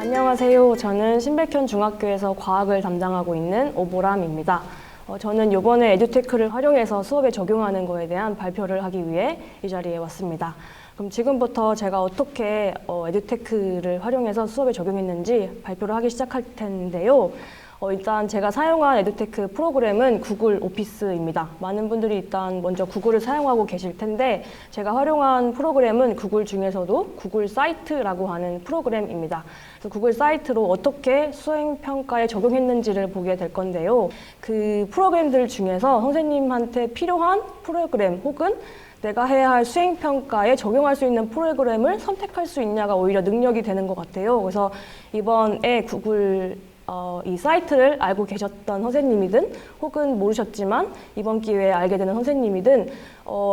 안녕하세요. 저는 신백현 중학교에서 과학을 담당하고 있는 오보람입니다. 저는 이번에 에듀테크를 활용해서 수업에 적용하는 거에 대한 발표를 하기 위해 이 자리에 왔습니다. 그럼 지금부터 제가 어떻게 에듀테크를 활용해서 수업에 적용했는지 발표를 하기 시작할 텐데요. 일단 제가 사용한 에듀테크 프로그램은 구글 오피스입니다. 많은 분들이 일단 먼저 구글을 사용하고 계실 텐데 제가 활용한 프로그램은 구글 중에서도 구글 사이트라고 하는 프로그램입니다. 그래서 구글 사이트로 어떻게 수행평가에 적용했는지를 보게 될 건데요. 그 프로그램들 중에서 선생님한테 필요한 프로그램 혹은 내가 해야 할 수행평가에 적용할 수 있는 프로그램을 선택할 수 있냐가 오히려 능력이 되는 것 같아요. 그래서 이번에 구글 이 사이트를 알고 계셨던 선생님이든 혹은 모르셨지만 이번 기회에 알게 되는 선생님이든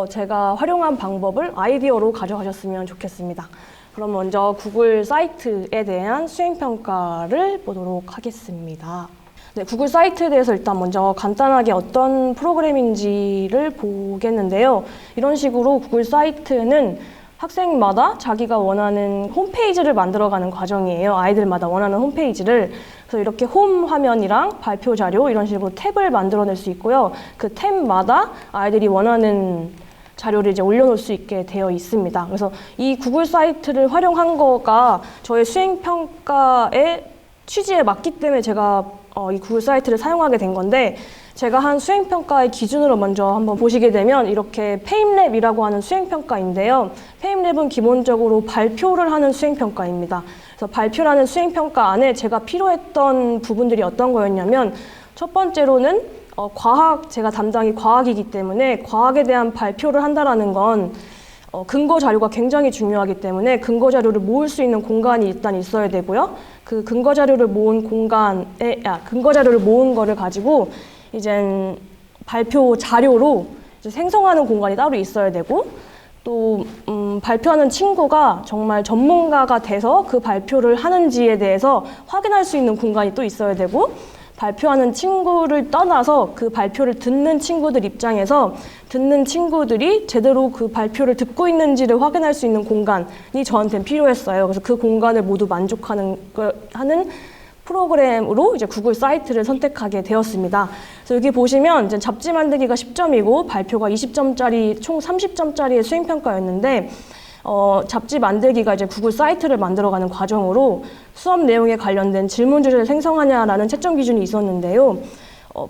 제가 활용한 방법을 아이디어로 가져가셨으면 좋겠습니다. 그럼 먼저 구글 사이트에 대한 수행평가를 보도록 하겠습니다. 네, 구글 사이트에 대해서 일단 먼저 간단하게 어떤 프로그램인지를 보겠는데요. 이런 식으로 구글 사이트는 학생마다 자기가 원하는 홈페이지를 만들어가는 과정이에요. 아이들마다 원하는 홈페이지를. 그래서 이렇게 홈 화면이랑 발표 자료 이런 식으로 탭을 만들어낼 수 있고요. 그 탭마다 아이들이 원하는 자료를 이제 올려놓을 수 있게 되어 있습니다. 그래서 이 구글 사이트를 활용한 거가 저의 수행평가의 취지에 맞기 때문에 제가 이 구글 사이트를 사용하게 된 건데 제가 한 수행평가의 기준으로 먼저 한번 보시게 되면 이렇게 페임랩이라고 하는 수행평가인데요. 페임랩은 기본적으로 발표를 하는 수행평가입니다. 그래서 발표라는 수행평가 안에 제가 필요했던 부분들이 어떤 거였냐면 첫 번째로는 제가 담당이 과학이기 때문에 과학에 대한 발표를 한다라는 건 근거 자료가 굉장히 중요하기 때문에 근거 자료를 모을 수 있는 공간이 일단 있어야 되고요. 그 근거 자료를 모은 근거 자료를 모은 거를 가지고 이제 발표 자료로 이제 생성하는 공간이 따로 있어야 되고 또 발표하는 친구가 정말 전문가가 돼서 그 발표를 하는지에 대해서 확인할 수 있는 공간이 또 있어야 되고 발표하는 친구를 떠나서 그 발표를 듣는 친구들 입장에서 듣는 친구들이 제대로 그 발표를 듣고 있는지를 확인할 수 있는 공간이 저한테는 필요했어요. 그래서 그 공간을 모두 만족하는 하는 프로그램으로 이제 구글 사이트를 선택하게 되었습니다. 그래서 여기 보시면 이제 잡지 만들기가 10점이고 발표가 20점짜리 총 30점짜리의 수행평가였는데 잡지 만들기가 이제 구글 사이트를 만들어가는 과정으로 수업 내용에 관련된 질문 주제를 생성하냐라는 채점 기준이 있었는데요.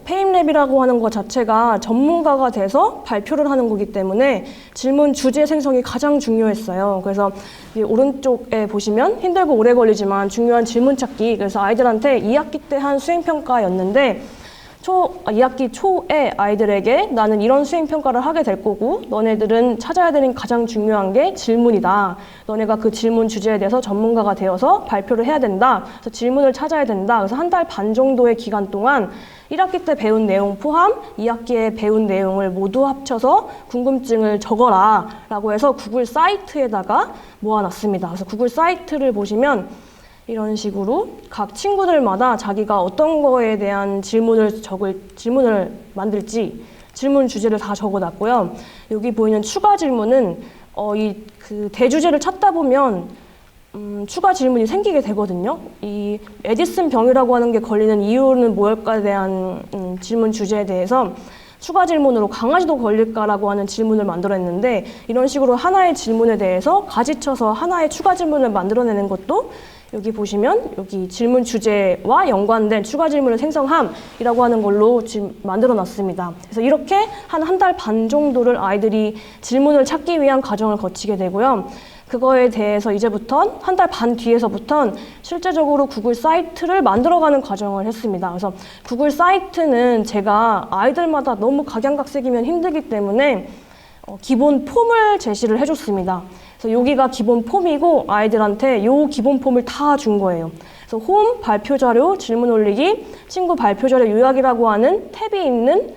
페임랩이라고 하는 것 자체가 전문가가 돼서 발표를 하는 거기 때문에 질문 주제 생성이 가장 중요했어요. 그래서 오른쪽에 보시면 힘들고 오래 걸리지만 중요한 질문 찾기, 그래서 아이들한테 2학기 때 한 수행평가였는데 2학기 초에 아이들에게 나는 이런 수행평가를 하게 될 거고 너네들은 찾아야 되는 가장 중요한 게 질문이다. 너네가 그 질문 주제에 대해서 전문가가 되어서 발표를 해야 된다. 그래서 질문을 찾아야 된다. 그래서 한 달 반 정도의 기간 동안 1학기 때 배운 내용 포함 2학기에 배운 내용을 모두 합쳐서 궁금증을 적어라 라고 해서 구글 사이트에다가 모아놨습니다. 그래서 구글 사이트를 보시면 이런 식으로 각 친구들마다 자기가 어떤 거에 대한 질문을 만들지 질문 주제를 다 적어놨고요. 여기 보이는 추가 질문은 그 대주제를 찾다 보면 추가 질문이 생기게 되거든요. 이 에디슨 병이라고 하는 게 걸리는 이유는 뭐일까에 대한 질문 주제에 대해서 추가 질문으로 강아지도 걸릴까라고 하는 질문을 만들어냈는데 이런 식으로 하나의 질문에 대해서 가지쳐서 하나의 추가 질문을 만들어내는 것도 여기 보시면 여기 질문 주제와 연관된 추가 질문을 생성함이라고 하는 걸로 지금 만들어 놨습니다. 그래서 이렇게 한 달 반 정도를 아이들이 질문을 찾기 위한 과정을 거치게 되고요. 그거에 대해서 이제부터 한 달 반 뒤에서부터 실제적으로 구글 사이트를 만들어가는 과정을 했습니다. 그래서 구글 사이트는 제가 아이들마다 너무 각양각색이면 힘들기 때문에 기본 폼을 제시를 해줬습니다. 그래서 여기가 기본 폼이고 아이들한테 요 기본 폼을 다 준 거예요. 그래서 홈, 발표 자료, 질문 올리기, 친구 발표 자료 요약이라고 하는 탭이 있는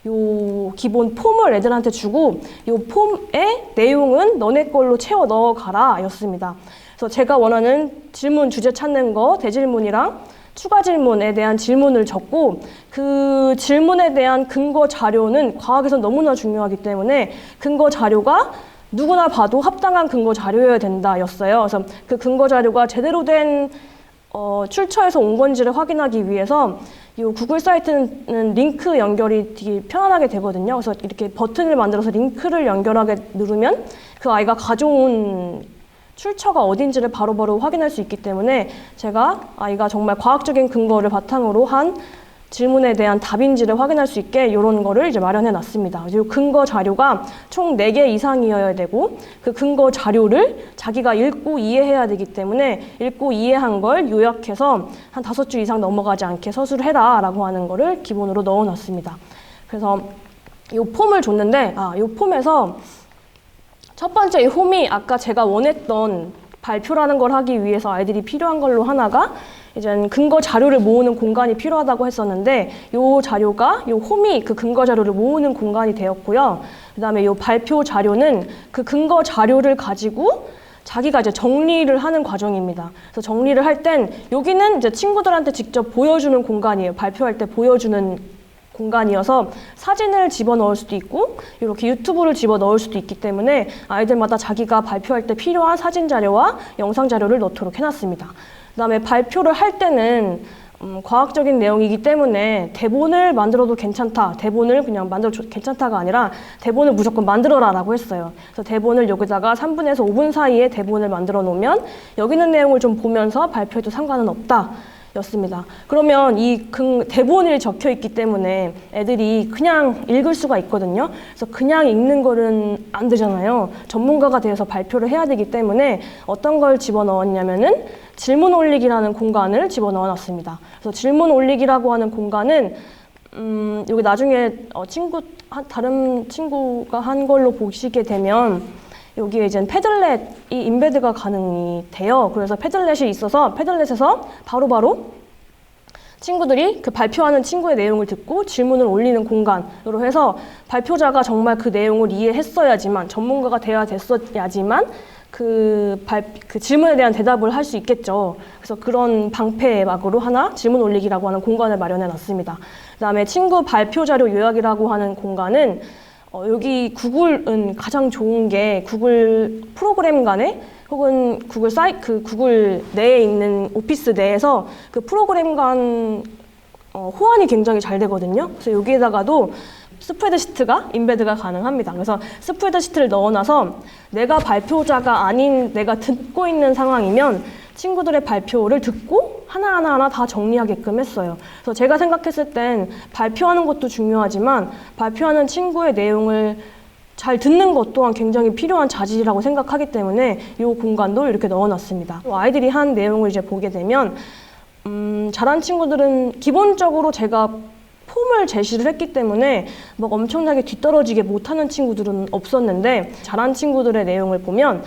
요 기본 폼을 애들한테 주고 요 폼의 내용은 너네 걸로 채워 넣어가라 였습니다. 그래서 제가 원하는 질문 주제 찾는 거 대질문이랑 추가 질문에 대한 질문을 적고 그 질문에 대한 근거 자료는 과학에서 너무나 중요하기 때문에 근거 자료가 누구나 봐도 합당한 근거 자료여야 된다 였어요. 그래서 그 근거 자료가 제대로 된 출처에서 온 건지를 확인하기 위해서 이 구글 사이트는 링크 연결이 되게 편안하게 되거든요. 그래서 이렇게 버튼을 만들어서 링크를 연결하게 누르면 그 아이가 가져온 출처가 어딘지를 바로바로 확인할 수 있기 때문에 제가 아이가 정말 과학적인 근거를 바탕으로 한 질문에 대한 답인지를 확인할 수 있게 이런 거를 이제 마련해 놨습니다. 이 근거 자료가 총 4개 이상이어야 되고 그 근거 자료를 자기가 읽고 이해해야 되기 때문에 읽고 이해한 걸 요약해서 한 5줄 이상 넘어가지 않게 서술을 해라 라고 하는 거를 기본으로 넣어 놨습니다. 그래서 이 폼을 줬는데 이 폼에서 첫 번째 이 홈이 아까 제가 원했던 발표라는 걸 하기 위해서 아이들이 필요한 걸로 하나가 이제 근거 자료를 모으는 공간이 필요하다고 했었는데 이 자료가 이 홈이 그 근거 자료를 모으는 공간이 되었고요. 그다음에 이 발표 자료는 그 근거 자료를 가지고 자기가 이제 정리를 하는 과정입니다. 그래서 정리를 할 땐 여기는 이제 친구들한테 직접 보여주는 공간이에요. 발표할 때 보여주는 공간이어서 사진을 집어넣을 수도 있고 이렇게 유튜브를 집어넣을 수도 있기 때문에 아이들마다 자기가 발표할 때 필요한 사진 자료와 영상 자료를 넣도록 해놨습니다. 그다음에 발표를 할 때는 과학적인 내용이기 때문에 대본을 만들어도 괜찮다. 대본을 그냥 만들어도 괜찮다가 아니라 대본을 무조건 만들어라 라고 했어요. 그래서 대본을 여기다가 3분에서 5분 사이에 대본을 만들어 놓으면 여기 있는 내용을 좀 보면서 발표해도 상관은 없다. 였습니다. 그러면 이 대본이 적혀 있기 때문에 애들이 그냥 읽을 수가 있거든요. 그래서 그냥 읽는 거는 안 되잖아요. 전문가가 되어서 발표를 해야 되기 때문에 어떤 걸 집어넣었냐면은 질문 올리기라는 공간을 집어넣어 놨습니다. 그래서 질문 올리기라고 하는 공간은 여기 나중에 다른 친구가 한 걸로 보시게 되면 여기에 이제 패들렛이 인베드가 가능이 돼요. 그래서 패들렛이 있어서 패들렛에서 바로바로 친구들이 그 발표하는 친구의 내용을 듣고 질문을 올리는 공간으로 해서 발표자가 정말 그 내용을 이해했어야지만 전문가가 돼야 됐어야지만 그 질문에 대한 대답을 할 수 있겠죠. 그래서 그런 방패막으로 하나 질문 올리기라고 하는 공간을 마련해 놨습니다. 그다음에 친구 발표 자료 요약이라고 하는 공간은 여기 구글은 가장 좋은 게 구글 프로그램 간에 혹은 구글 내에 있는 오피스 내에서 그 프로그램 간 호환이 굉장히 잘 되거든요. 그래서 여기에다가도 스프레드시트가 인베드가 가능합니다. 그래서 스프레드시트를 넣어놔서 내가 발표자가 아닌 내가 듣고 있는 상황이면 친구들의 발표를 듣고 하나하나 다 정리하게끔 했어요. 그래서 제가 생각했을 땐 발표하는 것도 중요하지만 발표하는 친구의 내용을 잘 듣는 것 또한 굉장히 필요한 자질이라고 생각하기 때문에 이 공간도 이렇게 넣어놨습니다. 아이들이 한 내용을 이제 보게 되면 잘한 친구들은 기본적으로 제가 폼을 제시를 했기 때문에 막 엄청나게 뒤떨어지게 못하는 친구들은 없었는데 잘한 친구들의 내용을 보면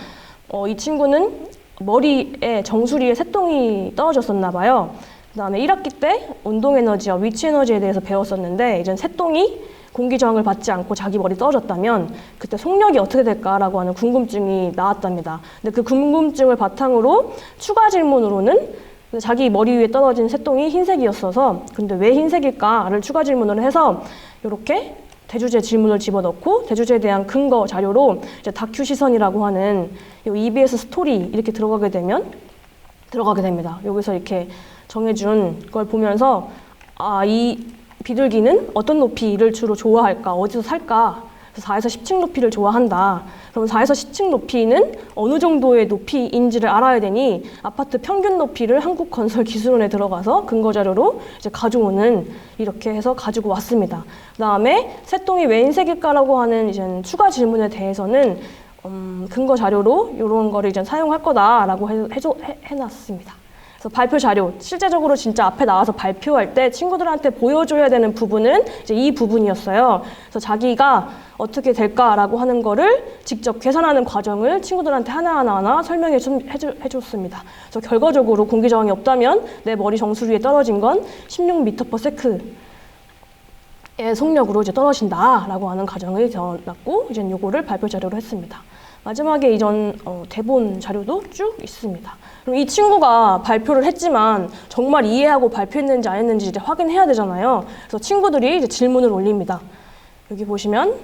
이 친구는 머리에 정수리에 새똥이 떨어졌었나 봐요. 그다음에 1학기 때 운동에너지와 위치에너지에 대해서 배웠었는데 이젠 새똥이 공기 저항을 받지 않고 자기 머리 떨어졌다면 그때 속력이 어떻게 될까라고 하는 궁금증이 나왔답니다. 근데 그 궁금증을 바탕으로 추가 질문으로는 자기 머리 위에 떨어진 새똥이 흰색이었어서 근데 왜 흰색일까를 추가 질문을 해서 이렇게 대주제 질문을 집어넣고 대주제에 대한 근거 자료로 이제 다큐 시선이라고 하는 이 EBS 스토리 이렇게 들어가게 됩니다. 여기서 이렇게 정해준 걸 보면서 이 비둘기는 어떤 높이를 주로 좋아할까? 어디서 살까? 그래서 4에서 10층 높이를 좋아한다. 그럼 4에서 10층 높이는 어느 정도의 높이인지를 알아야 되니 아파트 평균 높이를 한국건설기술원에 들어가서 근거 자료로 이제 가져오는 이렇게 해서 가지고 왔습니다. 그다음에 새똥이 왜 흰색일까라고 하는 이제 추가 질문에 대해서는 근거 자료로 이런 거를 이제 사용할 거다라고 해놨습니다. 그래서 발표 자료, 실제적으로 진짜 앞에 나와서 발표할 때 친구들한테 보여줘야 되는 부분은 이제 이 부분이었어요. 그래서 자기가 어떻게 될까라고 하는 거를 직접 계산하는 과정을 친구들한테 하나하나 설명해 줬습니다. 그래서 결과적으로 공기 저항이 없다면 내 머리 정수리에 떨어진 건 16m/s의 속력으로 이제 떨어진다라고 하는 가정을 적어놨고 이제 요거를 발표 자료로 했습니다. 마지막에 이전 대본 자료도 쭉 있습니다. 그럼 이 친구가 발표를 했지만 정말 이해하고 발표했는지 안 했는지 이제 확인해야 되잖아요. 그래서 친구들이 이제 질문을 올립니다. 여기 보시면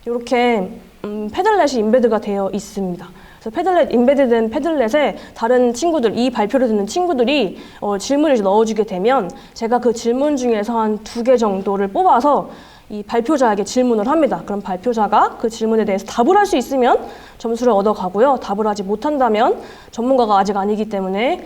이렇게 패들렛이 인베드가 되어 있습니다. 그래서 패들렛, 인베드된 패들렛에 다른 친구들, 이 발표를 듣는 친구들이 질문을 넣어주게 되면 제가 그 질문 중에서 한 2개 정도를 뽑아서 이 발표자에게 질문을 합니다. 그럼 발표자가 그 질문에 대해서 답을 할 수 있으면 점수를 얻어가고요. 답을 하지 못한다면 전문가가 아직 아니기 때문에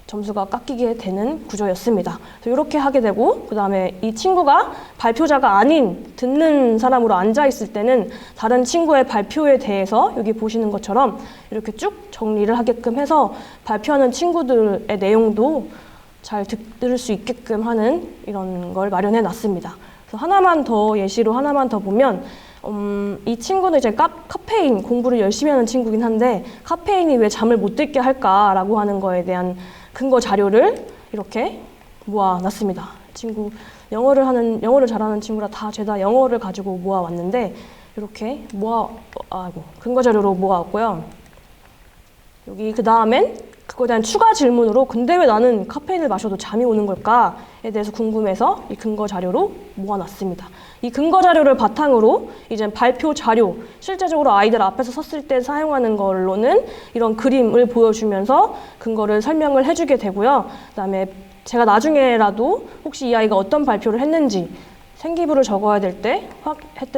점수가 깎이게 되는 구조였습니다. 이렇게 하게 되고 그 다음에 이 친구가 발표자가 아닌 듣는 사람으로 앉아있을 때는 다른 친구의 발표에 대해서 여기 보시는 것처럼 이렇게 쭉 정리를 하게끔 해서 발표하는 친구들의 내용도 잘 들을 수 있게끔 하는 이런 걸 마련해 놨습니다. 그래서 예시로 하나만 더 보면 이 친구는 이제 카페인 공부를 열심히 하는 친구긴 한데 카페인이 왜 잠을 못 들게 할까라고 하는 거에 대한 근거 자료를 이렇게 모아놨습니다. 친구 영어를 잘하는 친구라 다 죄다 영어를 가지고 모아왔는데 이렇게 근거 자료로 모아왔고요. 여기 그 다음엔 그거에 대한 추가 질문으로 근데 왜 나는 카페인을 마셔도 잠이 오는 걸까에 대해서 궁금해서 이 근거 자료로 모아놨습니다. 이 근거 자료를 바탕으로 이제 발표 자료, 실제적으로 아이들 앞에서 섰을 때 사용하는 걸로는 이런 그림을 보여주면서 근거를 설명을 해주게 되고요. 그다음에 제가 나중에라도 혹시 이 아이가 어떤 발표를 했는지 생기부를 적어야 될 때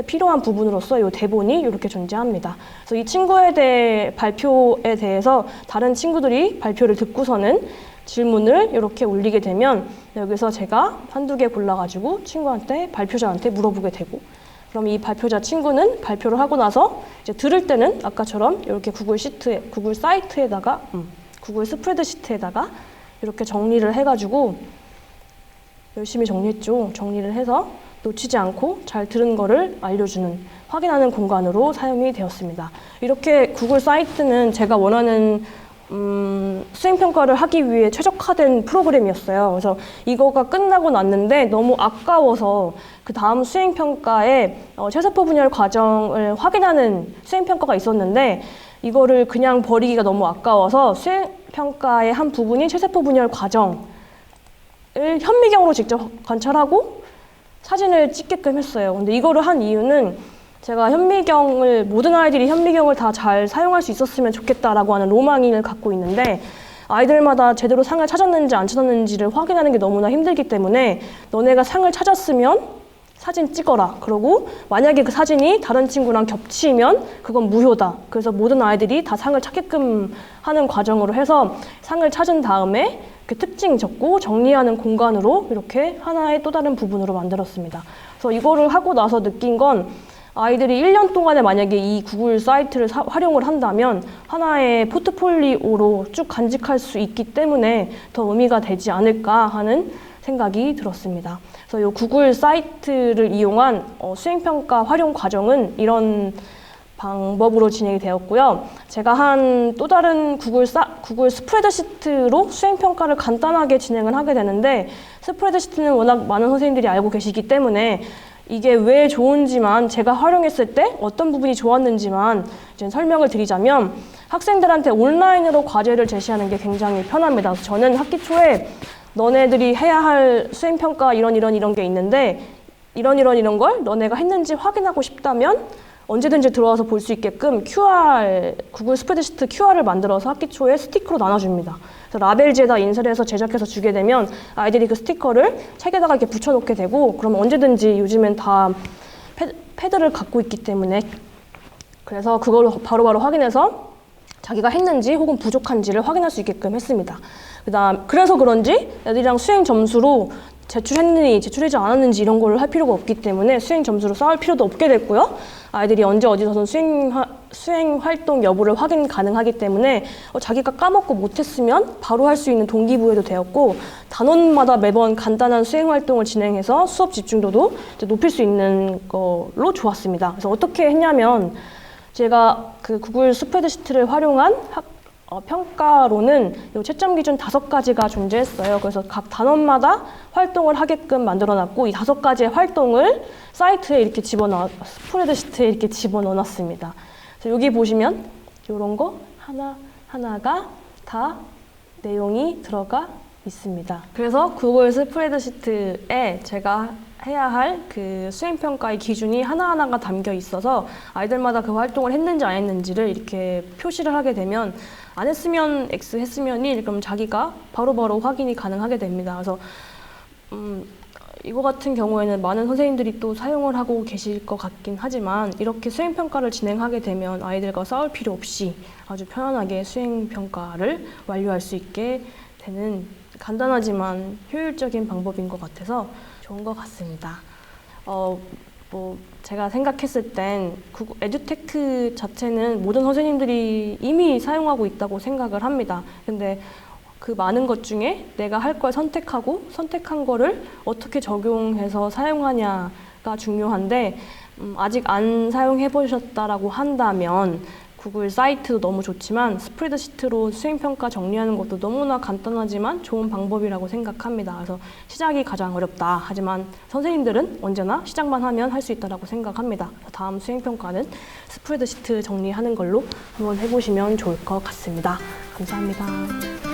필요한 부분으로서 이 대본이 이렇게 존재합니다. 그래서 이 친구에 대해 발표에 대해서 다른 친구들이 발표를 듣고서는 질문을 이렇게 올리게 되면 여기서 제가 한두 개 골라가지고 발표자한테 물어보게 되고 그럼 이 발표자 친구는 발표를 하고 나서 이제 들을 때는 아까처럼 이렇게 구글 사이트에다가 구글 스프레드시트에다가 이렇게 정리를 해가지고 열심히 정리했죠. 정리를 해서 놓치지 않고 잘 들은 거를 알려주는, 확인하는 공간으로 사용이 되었습니다. 이렇게 구글 사이트는 제가 원하는 수행평가를 하기 위해 최적화된 프로그램이었어요. 그래서 이거가 끝나고 났는데 너무 아까워서 그 다음 수행평가에 최세포 분열 과정을 확인하는 수행평가가 있었는데 이거를 그냥 버리기가 너무 아까워서 수행평가의 한 부분이 최세포 분열 과정을 현미경으로 직접 관찰하고 사진을 찍게끔 했어요. 근데 이거를 한 이유는 제가 모든 아이들이 현미경을 다 잘 사용할 수 있었으면 좋겠다라고 하는 로망을 갖고 있는데 아이들마다 제대로 상을 찾았는지 안 찾았는지를 확인하는 게 너무나 힘들기 때문에 너네가 상을 찾았으면 사진 찍어라. 그러고 만약에 그 사진이 다른 친구랑 겹치면 그건 무효다. 그래서 모든 아이들이 다 상을 찾게끔 하는 과정으로 해서 상을 찾은 다음에 특징 적고 정리하는 공간으로 이렇게 하나의 또 다른 부분으로 만들었습니다. 그래서 이거를 하고 나서 느낀 건 아이들이 1년 동안에 만약에 이 구글 사이트를 활용을 한다면 하나의 포트폴리오로 쭉 간직할 수 있기 때문에 더 의미가 되지 않을까 하는 생각이 들었습니다. 그래서 이 구글 사이트를 이용한 수행평가 활용 과정은 이런 방법으로 진행이 되었고요. 제가 한 또 다른 구글 스프레드시트로 수행평가를 간단하게 진행을 하게 되는데 스프레드시트는 워낙 많은 선생님들이 알고 계시기 때문에 이게 왜 좋은지만 제가 활용했을 때 어떤 부분이 좋았는지만 이제 설명을 드리자면 학생들한테 온라인으로 과제를 제시하는 게 굉장히 편합니다. 그래서 저는 학기 초에 너네들이 해야 할 수행평가 이런 게 있는데 이런 걸 너네가 했는지 확인하고 싶다면 언제든지 들어와서 볼 수 있게끔 구글 스프레드시트 QR을 만들어서 학기 초에 스티커로 나눠줍니다. 그래서 라벨지에다 인쇄를 해서 제작해서 주게 되면 아이들이 그 스티커를 책에다가 이렇게 붙여놓게 되고 그럼 언제든지 요즘엔 다 패드를 갖고 있기 때문에 그래서 그걸 바로바로 확인해서 자기가 했는지 혹은 부족한지를 확인할 수 있게끔 했습니다. 그래서 그런지 애들이랑 수행 점수로 제출했느니 제출하지 않았는지 이런 걸 할 필요가 없기 때문에 수행 점수로 쌓을 필요도 없게 됐고요. 아이들이 언제 어디서든 수행 활동 여부를 확인 가능하기 때문에 자기가 까먹고 못했으면 바로 할 수 있는 동기부여도 되었고 단원마다 매번 간단한 수행 활동을 진행해서 수업 집중도도 높일 수 있는 걸로 좋았습니다. 그래서 어떻게 했냐면 제가 그 구글 스프레드시트를 활용한 평가로는 이 채점 기준 5가지가 존재했어요. 그래서 각 단원마다 활동을 하게끔 만들어놨고 이 5가지의 활동을 사이트에 이렇게 스프레드시트에 이렇게 집어넣어놨습니다. 그래서 여기 보시면 이런 거 하나가 다 내용이 들어가 있습니다. 그래서 구글 스프레드시트에 제가 해야 할 그 수행평가의 기준이 하나하나가 담겨 있어서 아이들마다 그 활동을 했는지 안 했는지를 이렇게 표시를 하게 되면 안 했으면 X, 했으면 1, 그럼 자기가 바로바로 확인이 가능하게 됩니다. 그래서 이거 같은 경우에는 많은 선생님들이 또 사용을 하고 계실 것 같긴 하지만 이렇게 수행평가를 진행하게 되면 아이들과 싸울 필요 없이 아주 편안하게 수행평가를 완료할 수 있게 되는 간단하지만 효율적인 방법인 것 같아서 좋은 것 같습니다. 제가 생각했을 땐 에듀테크 자체는 모든 선생님들이 이미 사용하고 있다고 생각을 합니다. 근데 그 많은 것 중에 내가 할 걸 선택하고 선택한 거를 어떻게 적용해서 사용하냐가 중요한데 아직 안 사용해 보셨다라고 한다면 구글 사이트도 너무 좋지만 스프레드시트로 수행평가 정리하는 것도 너무나 간단하지만 좋은 방법이라고 생각합니다. 그래서 시작이 가장 어렵다. 하지만 선생님들은 언제나 시작만 하면 할 수 있다고 생각합니다. 다음 수행평가는 스프레드시트 정리하는 걸로 한번 해보시면 좋을 것 같습니다. 감사합니다.